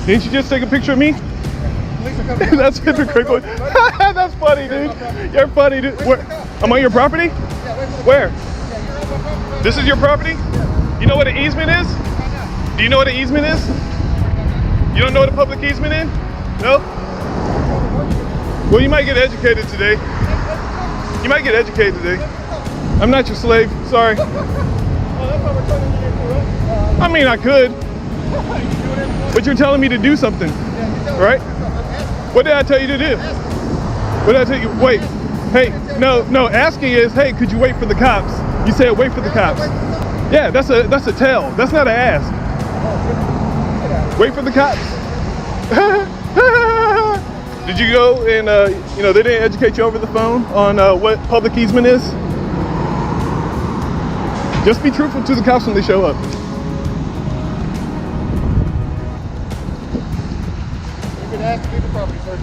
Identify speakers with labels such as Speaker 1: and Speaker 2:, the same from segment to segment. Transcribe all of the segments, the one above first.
Speaker 1: Didn't you just take a picture of me? That's hypocritical. That's funny, dude. You're funny, dude. Where? I'm on your property? Where? This is your property? You know what an easement is? Do you know what an easement is? You don't know what a public easement is? No? Well, you might get educated today. You might get educated today. I'm not your slave. Sorry. I mean, I could. But you're telling me to do something, right? What did I tell you to do? What did I tell you? Wait. Hey, no. Asking is, hey, could you wait for the cops? You said wait for the cops. Yeah, that's a tell. That's not an ask. Wait for the cops. Did you go and they didn't educate you over the phone on what public easement is? Just be truthful to the cops when they show up.
Speaker 2: You can ask to leave the property, sir.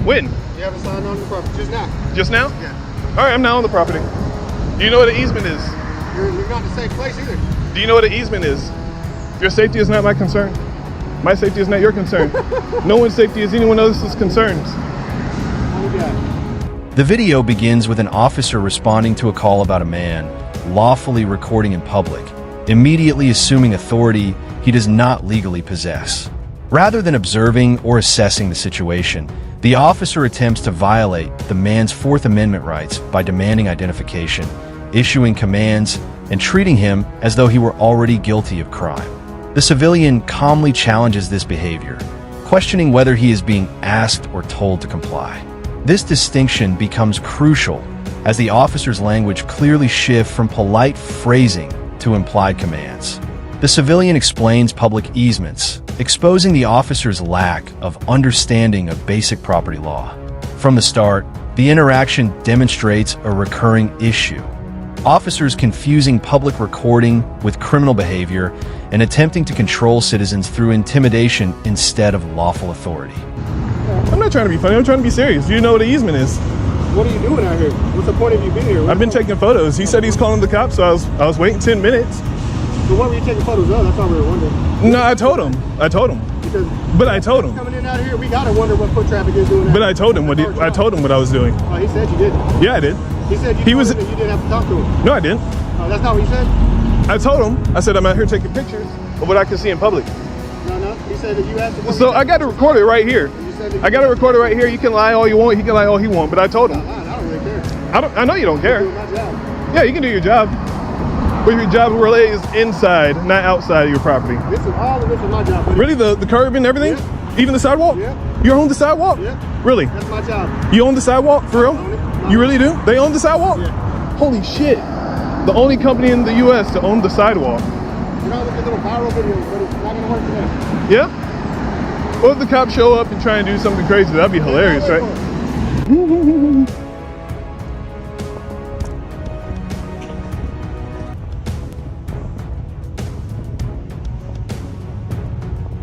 Speaker 1: When?
Speaker 2: You haven't signed on the property just now.
Speaker 1: Just now?
Speaker 2: Yeah.
Speaker 1: All right, I'm now on the property. Do you know what an easement is?
Speaker 2: You're not in the same place either.
Speaker 1: Do you know what an easement is? Your safety is not my concern. My safety is not your concern. No one's safety is anyone else's concerns.
Speaker 3: The video begins with an officer responding to a call about a man lawfully recording in public, immediately assuming authority he does not legally possess. Rather than observing or assessing the situation, the officer attempts to violate the man's Fourth Amendment rights by demanding identification, issuing commands, and treating him as though he were already guilty of crime. The civilian calmly challenges this behavior, questioning whether he is being asked or told to comply. This distinction becomes crucial as the officer's language clearly shifts from polite phrasing to implied commands. The civilian explains public easements, exposing the officer's lack of understanding of basic property law. From the start, the interaction demonstrates a recurring issue. Officers confusing public recording with criminal behavior and attempting to control citizens through intimidation instead of lawful authority.
Speaker 1: I'm not trying to be funny, I'm trying to be serious. Do you know what an easement is?
Speaker 2: What are you doing out here? What's the point of you being here?
Speaker 1: I've been taking photos. He said he's calling the cops, so I was waiting 10 minutes.
Speaker 2: So what were you taking photos of? That's what we were wondering.
Speaker 1: No, I told him. But I told him.
Speaker 2: Coming in out of here, we gotta wonder what foot traffic is doing.
Speaker 1: But I told him what I was doing.
Speaker 2: Oh, he said you didn't.
Speaker 1: Yeah, I did.
Speaker 2: He said you told him that you didn't have to talk to him.
Speaker 1: No, I didn't.
Speaker 2: Oh, that's not what you said?
Speaker 1: I told him. I said I'm out here taking pictures of what I can see in public.
Speaker 2: No. He said that you asked him.
Speaker 1: So I got to record it right here. I got to record it right here. You can lie all you want. He can lie all he wants. But I told him.
Speaker 2: I don't really care.
Speaker 1: I know you don't care.
Speaker 2: I'm doing my job.
Speaker 1: Yeah, you can do your job. But your job really is inside, not outside of your property.
Speaker 2: All of this is my job. Buddy.
Speaker 1: Really? The curb and everything?
Speaker 2: Yeah.
Speaker 1: Even the sidewalk?
Speaker 2: Yeah.
Speaker 1: You own the sidewalk?
Speaker 2: Yeah.
Speaker 1: Really?
Speaker 2: That's my job.
Speaker 1: You own the sidewalk? For real?
Speaker 2: I own it.
Speaker 1: You really do? They own the sidewalk?
Speaker 2: Yeah.
Speaker 1: Holy shit. The only company in the US to own the sidewalk.
Speaker 2: You know, look at little viral videos, but it's not gonna work today.
Speaker 1: Yeah? What if the cops show up and try and do something crazy? That'd be hilarious, right?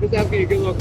Speaker 4: Just asking you to look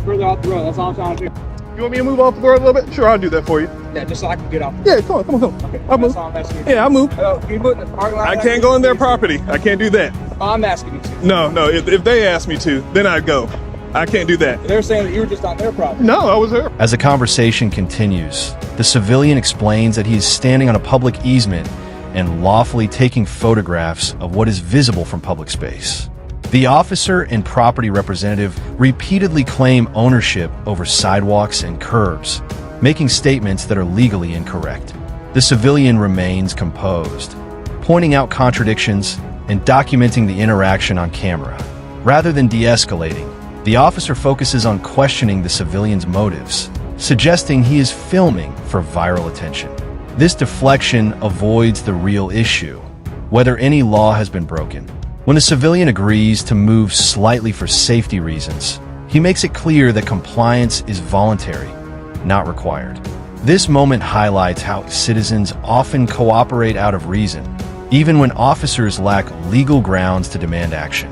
Speaker 4: further off the road. That's all I'm trying to do.
Speaker 1: You want me to move off the road a little bit? Sure, I'll do that for you.
Speaker 4: Yeah, just so I can get off.
Speaker 1: Yeah, come on.
Speaker 4: Okay,
Speaker 1: I'll move.
Speaker 4: that's all I'm asking you to do.
Speaker 1: Yeah, I'll move.
Speaker 4: Can you put in the parking lot?
Speaker 1: I can't go in their property. I can't do that.
Speaker 4: I'm asking you to.
Speaker 1: No. If they ask me to, then I'd go. I can't do that.
Speaker 4: They're saying that you were just on their property.
Speaker 1: No, I was there.
Speaker 3: As the conversation continues, the civilian explains that he is standing on a public easement and lawfully taking photographs of what is visible from public space. The officer and property representative repeatedly claim ownership over sidewalks and curbs, making statements that are legally incorrect. The civilian remains composed, pointing out contradictions and documenting the interaction on camera. Rather than de-escalating, the officer focuses on questioning the civilian's motives, suggesting he is filming for viral attention. This deflection avoids the real issue, whether any law has been broken. When the civilian agrees to move slightly for safety reasons, he makes it clear that compliance is voluntary, not required. This moment highlights how citizens often cooperate out of reason, even when officers lack legal grounds to demand action.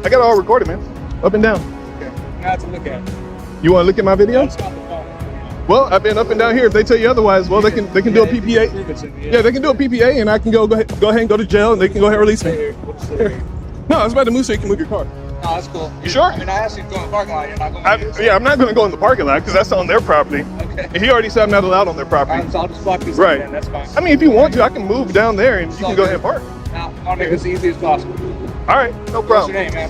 Speaker 1: I got it all recorded, man. Up and down.
Speaker 4: Okay. Now to look at.
Speaker 1: You want to look at my video?
Speaker 4: Just got the phone.
Speaker 1: Well, I've been up and down here. If they tell you otherwise, well, they can do a PPA. Yeah, they can do a PPA, and I can go ahead and go to jail, and they can go ahead and release me. No, I was about to move so you can move your car.
Speaker 4: No, that's cool.
Speaker 1: You sure?
Speaker 4: I mean, I asked you to go in the parking lot. You're not going to
Speaker 1: Yeah, I'm not going to go in the parking lot because that's on their property.
Speaker 4: Okay.
Speaker 1: And he already said I'm not allowed on their property.
Speaker 4: Alright, so I'll just block this
Speaker 1: Right.
Speaker 4: in. That's fine.
Speaker 1: I mean, if you want to, I can move down there and you can go ahead and park.
Speaker 4: Now, I'll make this as easy as possible.
Speaker 1: All right, no
Speaker 4: What's
Speaker 1: problem.
Speaker 4: your name, man?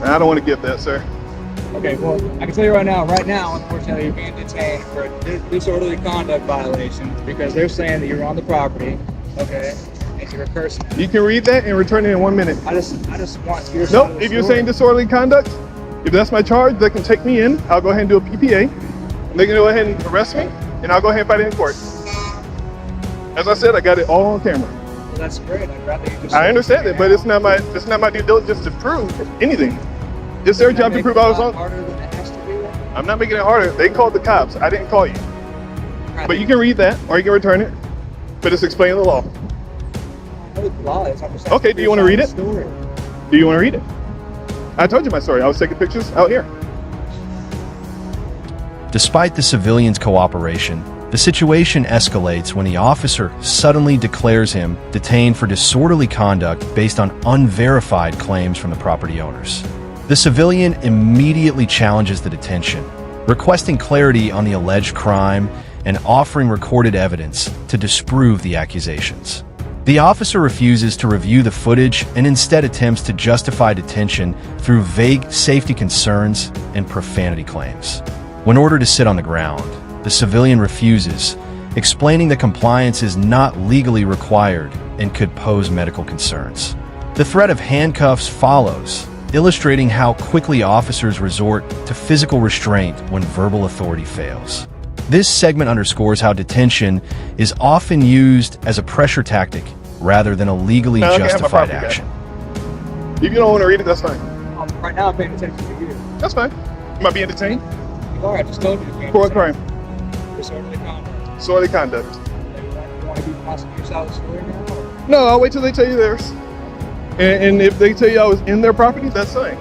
Speaker 1: I don't want to give that, sir.
Speaker 4: Okay, well, I can tell you right now, unfortunately, you're being detained for a disorderly conduct violation because they're saying that you're on the property, okay, and you're a person.
Speaker 1: You can read that and return it in 1 minute.
Speaker 4: I just want your side
Speaker 1: Nope,
Speaker 4: of the
Speaker 1: if you're
Speaker 4: story.
Speaker 1: saying disorderly conduct, if that's my charge, they can take me in. I'll go ahead and do a PPA. They can go ahead and arrest me, and I'll go ahead and fight it in court. As I said, I got it all on camera.
Speaker 4: Well, that's great. I'd rather you just.
Speaker 1: I understand it, but it's not my due diligence to prove anything. It's their job to prove I was on.
Speaker 4: Harder than it has to be.
Speaker 1: I'm not making it harder. They called the cops. I didn't call you. But you can read that, or you can return it. But it's explaining the law.
Speaker 4: I know the law is. I'm just
Speaker 1: Okay, do you want to read it?
Speaker 4: Story.
Speaker 1: Do you want to read it? I told you my story. I was taking pictures out here.
Speaker 3: Despite the civilian's cooperation, the situation escalates when the officer suddenly declares him detained for disorderly conduct based on unverified claims from the property owners. The civilian immediately challenges the detention, requesting clarity on the alleged crime and offering recorded evidence to disprove the accusations. The officer refuses to review the footage and instead attempts to justify detention through vague safety concerns and profanity claims. When ordered to sit on the ground, the civilian refuses, explaining that compliance is not legally required and could pose medical concerns. The threat of handcuffs follows, illustrating how quickly officers resort to physical restraint when verbal authority fails. This segment underscores how detention is often used as a pressure tactic rather than a legally justified action.
Speaker 1: If you don't want to read it, that's fine.
Speaker 4: Right now, I'm paying attention to you.
Speaker 1: That's fine. Am I being detained?
Speaker 4: You are. I just told you.
Speaker 1: For what crime?
Speaker 4: Disorderly conduct.
Speaker 1: Disorderly conduct.
Speaker 4: You want to be possibly your side of the story now? Or?
Speaker 1: No, I'll wait till they tell you theirs. And if they tell you I was in their property, that's fine.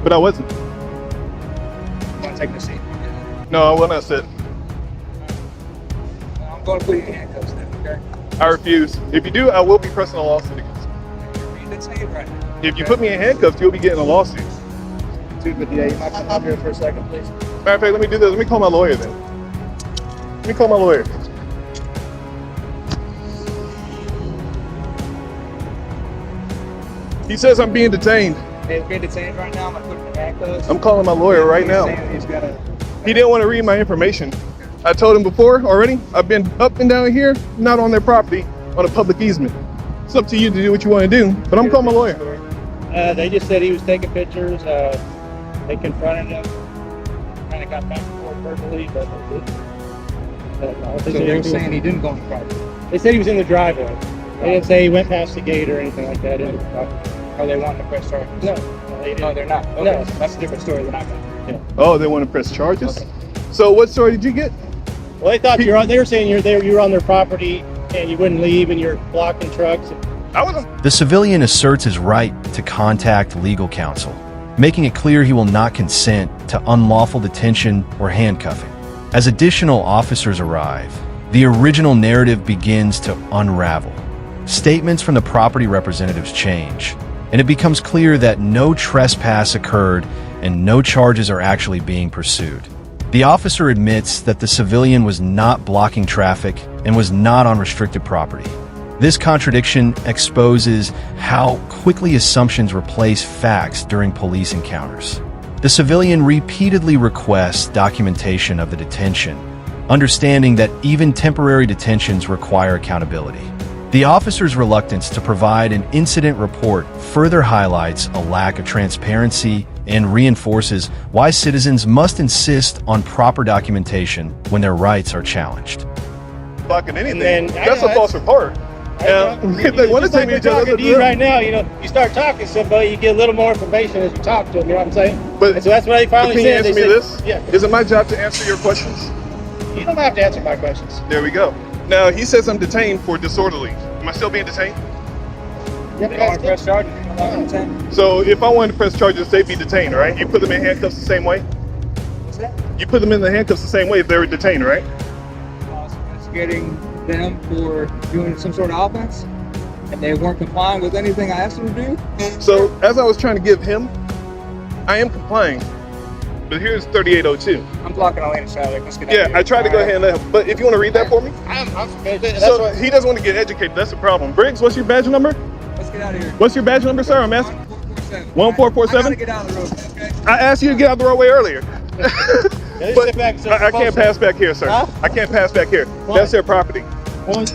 Speaker 1: But I wasn't.
Speaker 4: You want to take the seat?
Speaker 1: No, I will not sit.
Speaker 4: Well, I'm going to put you in handcuffs then, okay?
Speaker 1: I refuse. If you do, I will be pressing a lawsuit against you.
Speaker 4: You're being detained right now.
Speaker 1: If you put me in handcuffs, you'll be getting a lawsuit.
Speaker 4: 258. You might come up here for a second, please.
Speaker 1: Matter of fact, let me do this. Let me call my lawyer then. Let me call my lawyer. He says I'm being detained.
Speaker 4: Hey, we're being detained right now. I'm going to put him in handcuffs.
Speaker 1: I'm calling my lawyer right now.
Speaker 4: He's got a...
Speaker 1: He didn't want to read my information. I told him before already, I've been up and down here, not on their property, on a public easement. It's up to you to do what you want to do, but I'm calling my lawyer.
Speaker 5: They just said he was taking pictures. They confronted him. Kind of got back and forth verbally, but I don't
Speaker 4: So
Speaker 5: think
Speaker 4: they
Speaker 5: they
Speaker 4: were saying he didn't go on the property.
Speaker 5: They said he was in the driveway. They didn't say he went past the gate or anything like that into the property.
Speaker 4: Are they wanting to press charges?
Speaker 5: No, they didn't.
Speaker 4: No, they're not. Okay.
Speaker 5: No.
Speaker 4: That's a different story than I got.
Speaker 1: Oh, they want to press charges? So what story did you get?
Speaker 5: Well, they thought you were. They were saying you were on their property and you wouldn't leave and you're blocking trucks.
Speaker 1: I wasn't.
Speaker 3: The civilian asserts his right to contact legal counsel, making it clear he will not consent to unlawful detention or handcuffing. As additional officers arrive, the original narrative begins to unravel. Statements from the property representatives change, and it becomes clear that no trespass occurred and no charges are actually being pursued. The officer admits that the civilian was not blocking traffic and was not on restricted property. This contradiction exposes how quickly assumptions replace facts during police encounters. The civilian repeatedly requests documentation of the detention, understanding that even temporary detentions require accountability. The officer's reluctance to provide an incident report further highlights a lack of transparency and reinforces why citizens must insist on proper documentation when their rights are challenged.
Speaker 1: Blocking anything.
Speaker 5: And then,
Speaker 1: That's a false report. If they want to take me to jail,
Speaker 5: talking to you right now, you start talking to somebody, you get a little more information as you talk to them. You know what I'm saying?
Speaker 1: But
Speaker 5: and so that's what they finally
Speaker 1: can you
Speaker 5: said.
Speaker 1: answer me this?
Speaker 5: Yeah.
Speaker 1: Is it my job to answer your questions?
Speaker 5: You don't have to answer my questions.
Speaker 1: There we go. Now, he says I'm detained for disorderly. Am I still being detained?
Speaker 5: You
Speaker 4: They want to press charges. You don't want to
Speaker 1: So if I wanted to press charges, they'd be detained, right? You put them in handcuffs the same way?
Speaker 4: What's that?
Speaker 1: You put them in the handcuffs the same way if they were detained, right?
Speaker 4: I was investigating them for doing some sort of offense, and they weren't complying with anything I asked them to do.
Speaker 1: So as I was trying to give him I am complying. But here's 3802.
Speaker 4: I'm blocking all lane of traffic. Let's get out of
Speaker 1: Yeah,
Speaker 4: here.
Speaker 1: I tried to go ahead and let him, but if you want to read that for me?
Speaker 5: I'm
Speaker 1: So he doesn't want to get educated, that's the problem. Briggs, what's your badge number?
Speaker 4: Let's get out of here.
Speaker 1: What's your badge number, sir? I'm asking.
Speaker 4: 1447.
Speaker 1: 1447?
Speaker 4: I gotta get out of the road, okay?
Speaker 1: I asked you to get out of the roadway earlier. But
Speaker 5: sit back, sir.
Speaker 1: I can't pass back here, sir.
Speaker 5: Huh?
Speaker 1: I can't pass back here.
Speaker 5: Why?
Speaker 1: That's their property.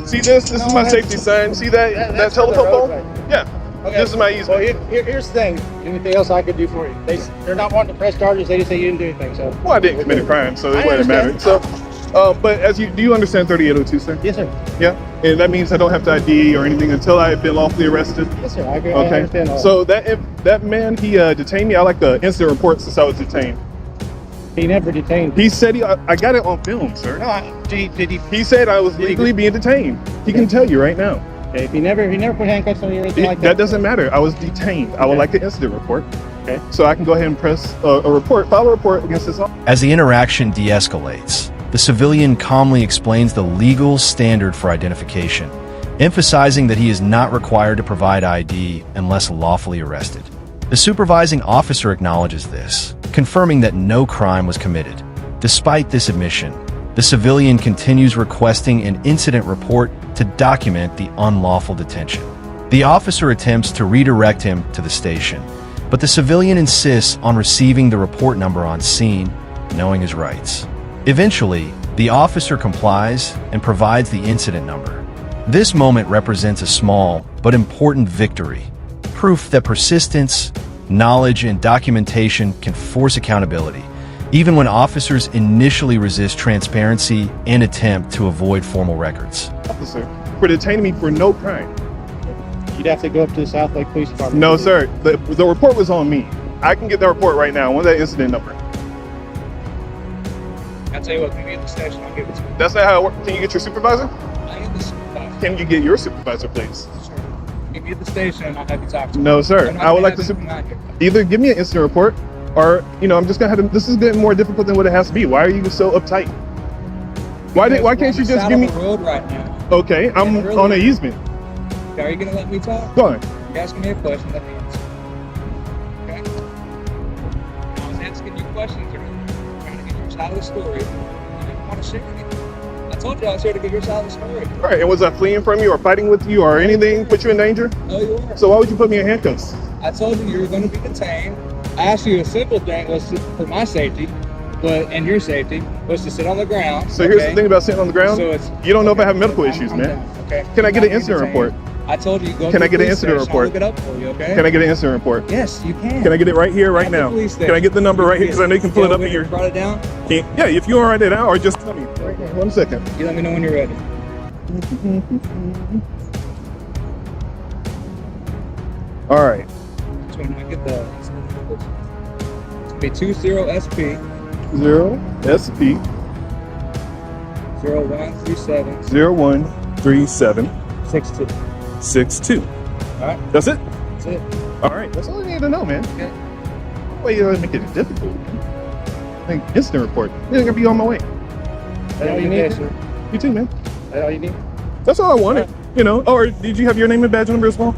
Speaker 1: See this? This is my safety sign. See that
Speaker 5: That's for the
Speaker 1: telephone pole?
Speaker 5: roadway.
Speaker 1: Yeah.
Speaker 5: Okay.
Speaker 1: This is my
Speaker 5: Well,
Speaker 1: easement.
Speaker 5: here's the thing. Anything else I could do for you? They're not wanting to press charges. They just say you didn't do anything. So.
Speaker 1: Well, I didn't commit a crime, so it
Speaker 5: I
Speaker 1: wouldn't matter.
Speaker 5: understand.
Speaker 1: So, but do you understand 3802, sir?
Speaker 5: Yes, sir.
Speaker 1: Yeah. And that means I don't have to ID or anything until I've been lawfully arrested.
Speaker 5: Yes, sir. I agree. I
Speaker 1: Okay.
Speaker 5: understand all.
Speaker 1: So that man, he detained me. I like the incident report since I was detained.
Speaker 5: He never detained.
Speaker 1: He said I got it on film, sir.
Speaker 5: No, did he?
Speaker 1: He said I was legally being detained. He can tell you right now.
Speaker 5: Okay. If he never put handcuffs on you or anything like
Speaker 1: That doesn't matter. I was detained. I would
Speaker 5: Okay.
Speaker 1: like the incident report.
Speaker 5: Okay.
Speaker 1: So I can go ahead and press file a report against this officer.
Speaker 3: As the interaction de-escalates, the civilian calmly explains the legal standard for identification, emphasizing that he is not required to provide ID unless lawfully arrested. The supervising officer acknowledges this, confirming that no crime was committed. Despite this admission, the civilian continues requesting an incident report to document the unlawful detention. The officer attempts to redirect him to the station, but the civilian insists on receiving the report number on scene, knowing his rights. Eventually, the officer complies and provides the incident number. This moment represents a small but important victory, proof that persistence, knowledge, and documentation can force accountability, even when officers initially resist transparency and attempt to avoid formal records.
Speaker 1: Officer for detaining me for no crime.
Speaker 5: You'd have to go up to the South Lake Police Department.
Speaker 1: No, sir. The report was on me. I can get that report right now. What's that incident number?
Speaker 4: I'll tell you what, meet me at the station. I'll give it to you.
Speaker 1: That's not how it works. Can you get your supervisor?
Speaker 4: I am the supervisor.
Speaker 1: Can you get your supervisor, please?
Speaker 4: Sure. Meet me at the station and I'll have you talk to
Speaker 1: No, sir.
Speaker 4: I'm not
Speaker 1: I would
Speaker 4: gonna
Speaker 1: like to
Speaker 4: have him come out here.
Speaker 1: either give me an incident report, or I'm just gonna have to. This is getting more difficult than what it has to be. Why are you so uptight? Why
Speaker 4: Because
Speaker 1: can't
Speaker 4: we're
Speaker 1: you
Speaker 4: on
Speaker 1: just
Speaker 4: the
Speaker 1: give me?
Speaker 4: side of the road right now.
Speaker 1: Okay, I'm
Speaker 4: Yeah, really.
Speaker 1: on an easement.
Speaker 4: Are you gonna let me talk?
Speaker 1: Go on.
Speaker 4: You're asking me a question, let me answer. Okay? I was asking you questions earlier, trying to get your side of the story. You didn't want to share anything. I told you I was here to get your side of the story.
Speaker 1: All right. And was I fleeing from you or fighting with you or anything put you in danger?
Speaker 4: No, you weren't.
Speaker 1: So why would you put me in handcuffs?
Speaker 4: I told you you were going to be detained. I asked you a simple thing was for my safety, and your safety was to sit on the ground.
Speaker 1: So here's the thing about sitting on the ground.
Speaker 4: So it's
Speaker 1: You don't know if I have medical issues,
Speaker 4: I'm
Speaker 1: man.
Speaker 4: down, okay?
Speaker 1: Can I get
Speaker 4: You're
Speaker 1: an
Speaker 4: not
Speaker 1: incident
Speaker 4: being
Speaker 1: report?
Speaker 4: detained. I told you go.
Speaker 1: Can
Speaker 4: to
Speaker 1: I
Speaker 4: the
Speaker 1: get an
Speaker 4: police
Speaker 1: incident
Speaker 4: station. I'll
Speaker 1: report?
Speaker 4: look it up for you, okay?
Speaker 1: Can I get an incident report?
Speaker 4: Yes, you can.
Speaker 1: Can I get it right here, right
Speaker 4: At the
Speaker 1: now?
Speaker 4: police
Speaker 1: Can I get the number right here? Because I know you can pull it up in
Speaker 4: here.
Speaker 1: your.
Speaker 4: Brought it down.
Speaker 1: Yeah, if you want to write it down, or just tell me. Right here. 1 second.
Speaker 4: You let me know when you're ready.
Speaker 1: All right.
Speaker 4: So when I get the it's gonna be 20SP
Speaker 1: 0SP
Speaker 4: 0137
Speaker 1: 0137
Speaker 4: 62.
Speaker 1: 62.
Speaker 4: All right,
Speaker 1: That's it.
Speaker 4: that's it.
Speaker 1: All right. That's all I need to know, man.
Speaker 4: Okay.
Speaker 1: Why you gotta make it difficult? Like incident report. You're gonna be on my way.
Speaker 5: That all you need?
Speaker 4: sir.
Speaker 1: You too, man.
Speaker 5: That all you need?
Speaker 1: That's all I wanted. Or did you have your name and badge number as well?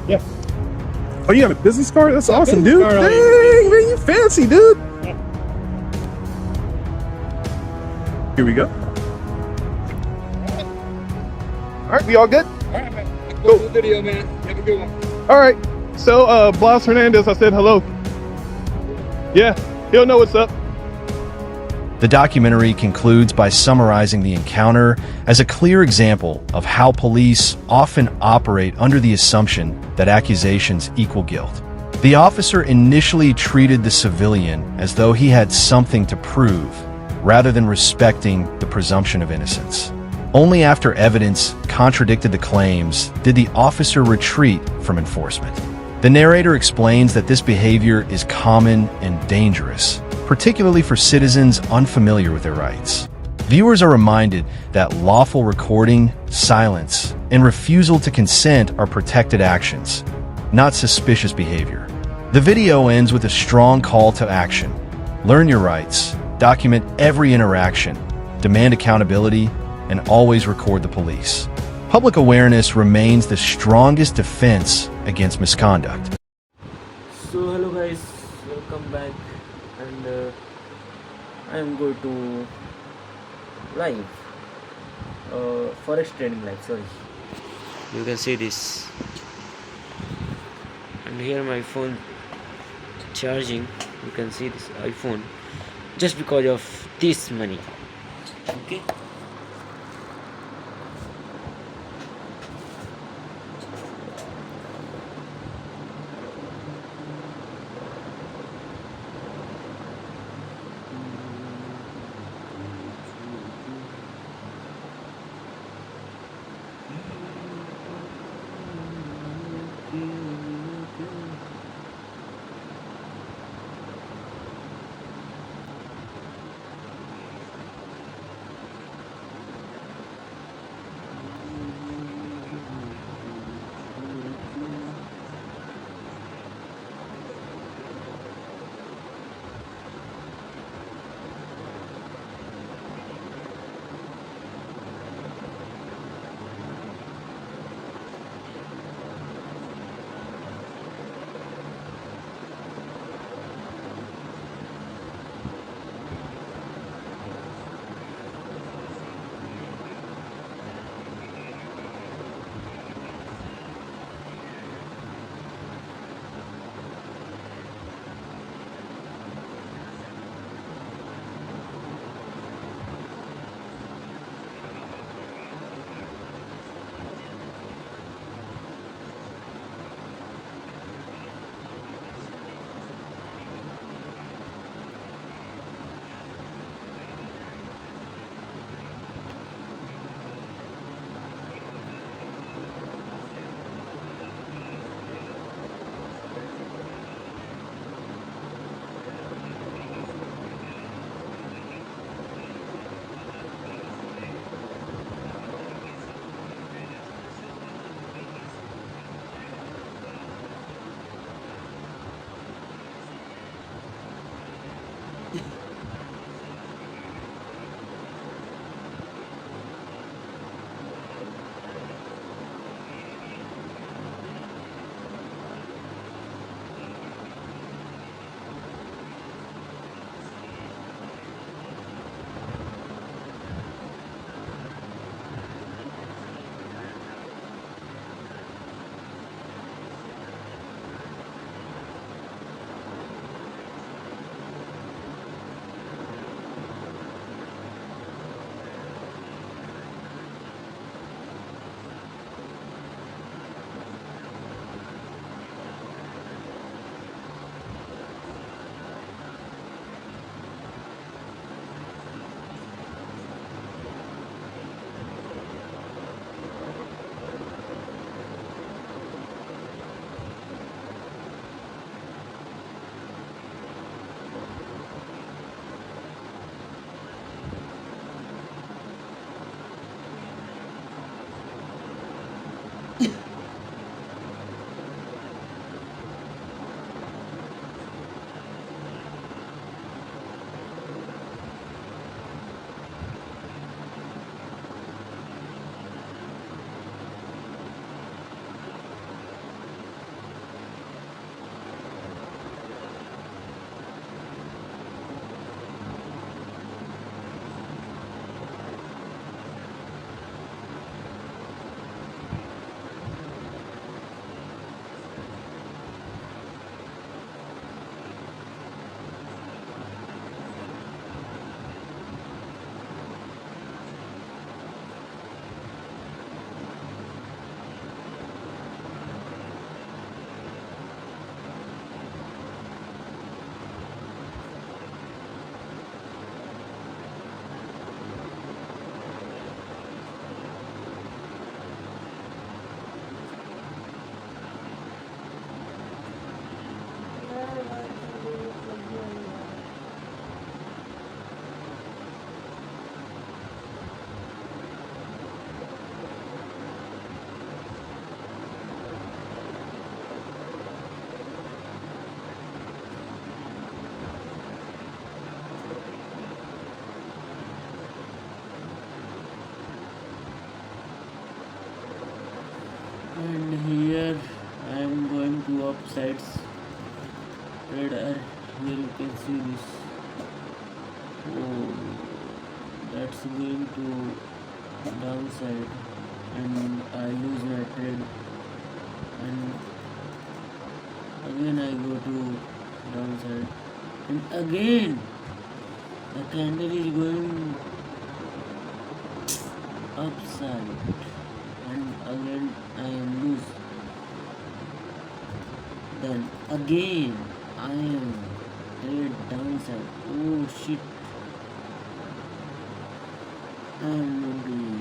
Speaker 5: Yeah.
Speaker 1: Oh, you got a business card? That's awesome,
Speaker 5: business
Speaker 1: dude.
Speaker 5: card, all
Speaker 1: Dang,
Speaker 5: you
Speaker 1: man, you fancy, dude. Here we go. All right, we all good?
Speaker 4: All right, man.
Speaker 1: Go.
Speaker 4: Go to the video, man. Have a good one.
Speaker 1: All right. So, Blas Hernandez, I said hello. Yeah, he'll know what's up.
Speaker 3: The documentary concludes by summarizing the encounter as a clear example of how police often operate under the assumption that accusations equal guilt. The officer initially treated the civilian as though he had something to prove, rather than respecting the presumption of innocence. Only after evidence contradicted the claims did the officer retreat from enforcement. The narrator explains that this behavior is common and dangerous, particularly for citizens unfamiliar with their rights. Viewers are reminded that lawful recording, silence, and refusal to consent are protected actions, not suspicious behavior. The video ends with a strong call to action. Learn your rights, document every interaction, demand accountability, and always record the police. Public awareness remains the strongest defense against misconduct.
Speaker 6: So hello guys, welcome I am going to live forex trading live. Sorry, you can see this, and here my phone charging. You can see this iPhone just because of this money. Okay. And here I am going to upsides trader. Here you can see this Oh, that's going to downside, and I lose my trade, and again I go to downside, and again the candle is going upside, and again I am lose. Then again I am trade downside. Oh shit, I am going to